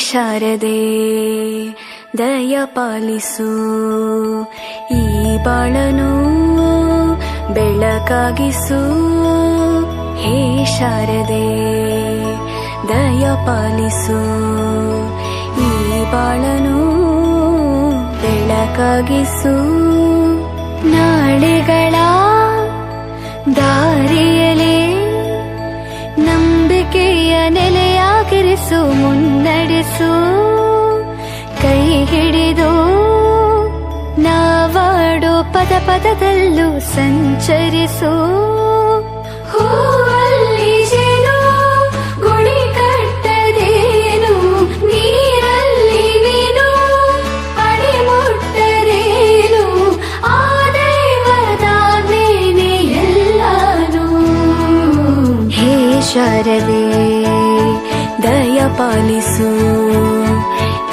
ಶಾರದೆ ದಯ ಪಾಲಿಸು, ಈ ಬಾಳನು ಬೆಳಕಾಗಿಸು. ಹೇ ಶಾರದೆ ದಯ ಪಾಲಿಸು, ಈ ಬಾಳನು ಬೆಳಕಾಗಿಸು. ನಾಳೆಗಳ ದಾರಿಯಲೇ ನಂಬಿಕೆಯ ನೆಲೆಯಾಗಿರಿಸು, ಮುನ್ನಡೆಸು. ಕೈ ಹಿಡಿದು ನಾವಾಡೋ ಪದ ಪದದಲ್ಲೂ ಸಂಚರಿಸು. ಹೂವಲ್ಲಿ ಜೇನು ಗುಳಿ ಕಟ್ಟದೇನು, ನೀರಲ್ಲಿ ಮೀನು ಅಡಿ ಮುಟ್ಟರೇನು, ಆ ದೈವದಾಜ್ಞೆನೇ ಎಲ್ಲಾನು. ಹೇ ಶಾರದೆ ದಯ ಪಾಲಿಸು,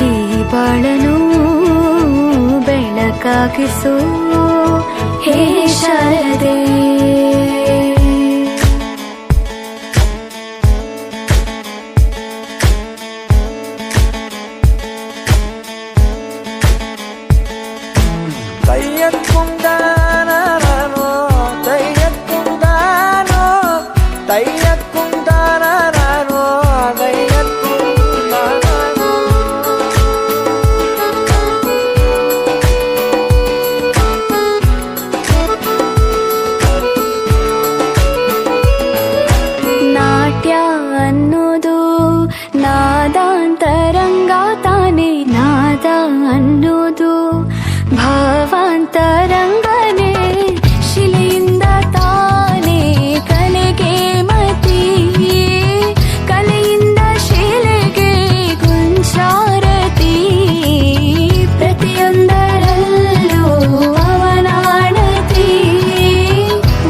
ಈ ಬಾಳನು ಬೆಳಕಾಗಿಸು. ಹೇ ಶಾರದೆ തയ്യക്കുന്താനോ തയ്യക്കുന്താനോ തയ്യക്കുന്താനോ തയ്യക്കുന്താനോ. ನಾಟ್ಯ ಅನ್ನೋದು ನಾದಾಂತರಂಗ ತಾನೆ, ನಾದ ಅನ್ನೋದು ಭಾವಾಂತರಂಗನೇ. ಶಿಲೆಯಿಂದ ತಾನೇ ಕಲೆಗೆ ಮತಿ, ಕಲೆಯಿಂದ ಶಿಲೆಗೆ ಗುಂಚಾರತಿ. ಪ್ರತಿಯೊಂದರಲ್ಲೂ ಅವನಾಣತಿ,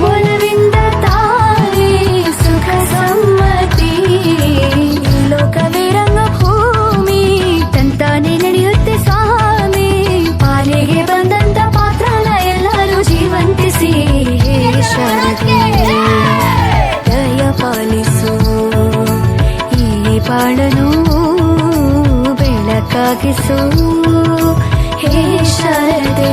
ಒಲವಿಂದ ತಾನೇ ಸುಖ ಸಮ್ಮತಿ. ಲೋಕವೇ ರಂಗಭೂಮಿ ತಂತಾನೆ ನಡೆಯುತ್ತೆ ಸ್ವಾಮಿ, ಪಾಲಿಗೆ ಬಂದಂತ ಪಾತ್ರನ ಎಲ್ಲರೂ ಜೀವಂತಿಸಿ. ಶಾರದೆ ದಯ ಪಾಲಿಸು, ಈ ಬಾಳನು ಬೆಳಕಾಗಿಸು. ಹೇ ಶಾರದೆ